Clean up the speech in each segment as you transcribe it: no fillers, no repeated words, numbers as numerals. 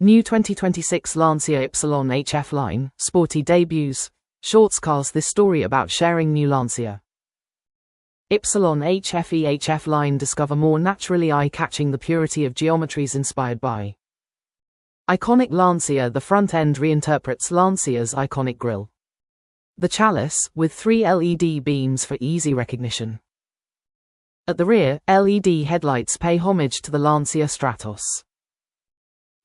New 2026 Lancia Ypsilon HF line, Sporty debuts. ShortsCars. This story about sharing new Lancia Ypsilon HF line. Discover more naturally eye-catching the purity of geometries inspired by iconic Lancia. The front end reinterprets Lancia's iconic grille. The chalice, with 3 LED beams for easy recognition. At the rear, LED headlights pay homage to the Lancia Stratos.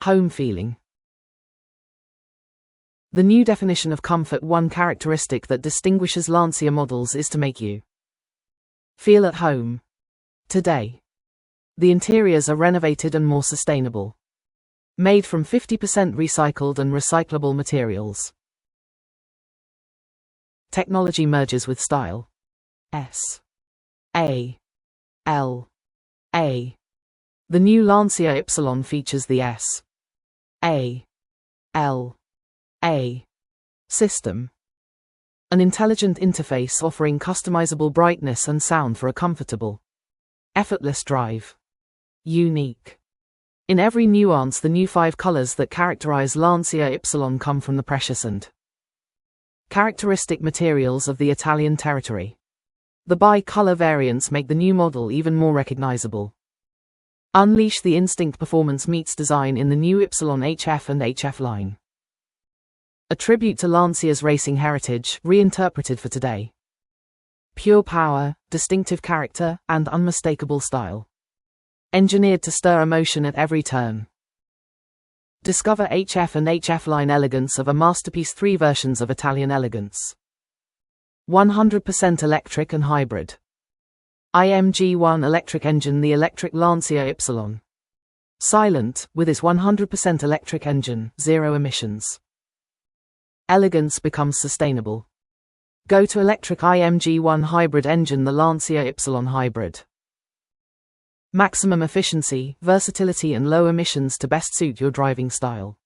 Home feeling. The new definition of comfort. One characteristic that distinguishes Lancia models is to make you feel at home. Today, the interiors are renovated and more sustainable. Made from 50% recycled and recyclable materials. Technology merges with style. S-A-L-A. The new Lancia Ypsilon features the S-A-L-A system. An intelligent interface offering customizable brightness and sound for a comfortable, effortless drive. Unique. In every nuance, the new 5 colors that characterize Lancia Ypsilon come from the precious and characteristic materials of the Italian territory. The bi-color variants make the new model even more recognizable. Unleash the instinct. Performance meets design in the new Ypsilon HF and HF line. A tribute to Lancia's racing heritage, reinterpreted for today. Pure power, distinctive character, and unmistakable style. Engineered to stir emotion at every turn. Discover HF and HF line elegance of a masterpiece. 3 versions of Italian elegance. 100% electric and hybrid. IMG1 electric engine. The electric Lancia Ypsilon. Silent, with its 100% electric engine, 0 emissions. Elegance becomes sustainable. Go to electric IMG1 hybrid engine. The Lancia Ypsilon hybrid. Maximum efficiency, versatility and low emissions to best suit your driving style.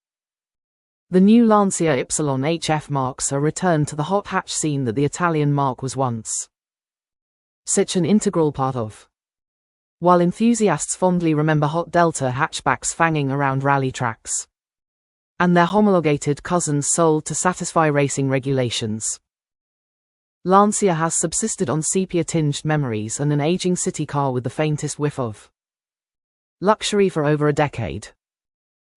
The new Lancia Ypsilon HF marks a return to the hot hatch scene that the Italian marque was once such an integral part of. While enthusiasts fondly remember hot Delta hatchbacks fanging around rally tracks, and their homologated cousins sold to satisfy racing regulations, Lancia has subsisted on sepia-tinged memories and an aging city car with the faintest whiff of luxury for over a decade.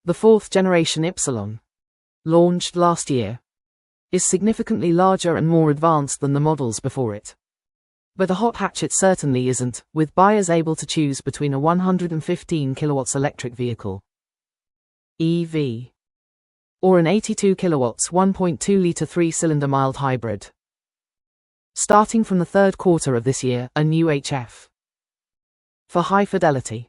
The 4th generation Ypsilon, launched last year, is significantly larger and more advanced than the models before it. But a hot hatch it certainly isn't, with buyers able to choose between a 115 kilowatts electric vehicle (EV) or an 82 kilowatts 1.2-litre 3-cylinder mild hybrid. Starting from the 3rd quarter of this year, a new HF for high fidelity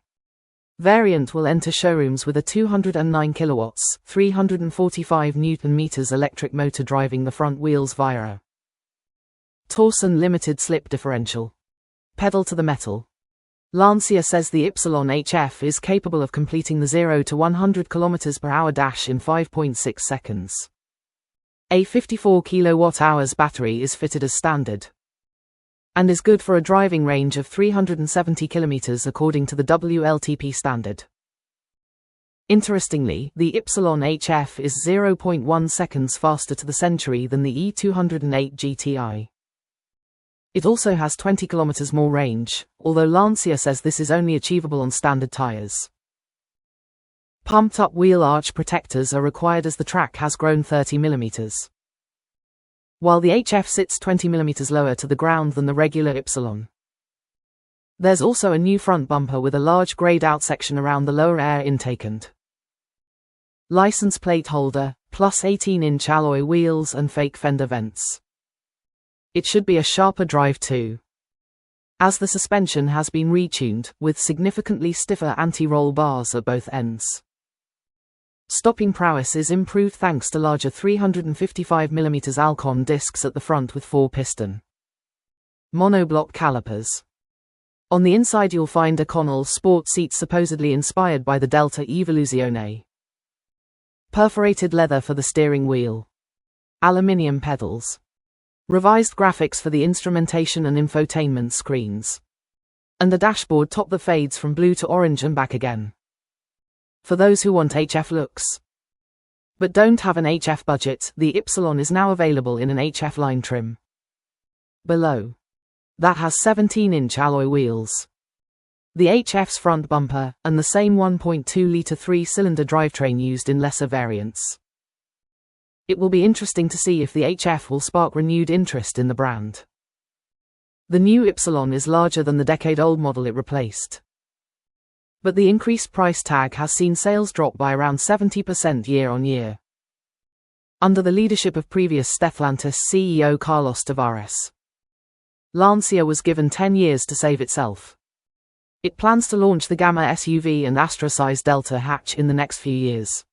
variant will enter showrooms with a 209 kilowatts 345 Newton meters electric motor driving the front wheels via a Torsen limited slip differential. Pedal to the metal. Lancia says the Ypsilon HF is capable of completing the 0 to 100 km/h dash in 5.6 seconds. A 54 kWh battery is fitted as standard and is good for a driving range of 370 km according to the WLTP standard. Interestingly, the Ypsilon HF is 0.1 seconds faster to the century than the E208 GTI. It also has 20 km more range, although Lancia says this is only achievable on standard tires. Pumped-up wheel arch protectors are required as the track has grown 30 mm. While the HF sits 20 mm lower to the ground than the regular Ypsilon. There's also a new front bumper with a large grayed-out section around the lower air intake and license plate holder, plus 18-inch alloy wheels and fake fender vents. It should be a sharper drive too, as the suspension has been retuned, with significantly stiffer anti-roll bars at both ends. Stopping prowess is improved thanks to larger 355mm Alcon discs at the front with 4-piston monoblock calipers. On the inside you'll find Econol sport seats supposedly inspired by the Delta Evoluzione. Perforated leather for the steering wheel. Aluminium pedals. Revised graphics for the instrumentation and infotainment screens. And a dashboard top that fades from blue to orange and back again. For those who want HF looks, But don't have an HF budget, the Ypsilon is now available in an HF line trim. Below. That has 17-inch alloy wheels. The HF's front bumper, and the same 1.2-litre 3-cylinder drivetrain used in lesser variants. It will be interesting to see if the HF will spark renewed interest in the brand. The new Ypsilon is larger than the decade-old model it replaced. But the increased price tag has seen sales drop by around 70% year-on-year. Under the leadership of previous Stellantis CEO Carlos Tavares, Lancia was given 10 years to save itself. It plans to launch the Gamma SUV and Astra-sized Delta hatch in the next few years.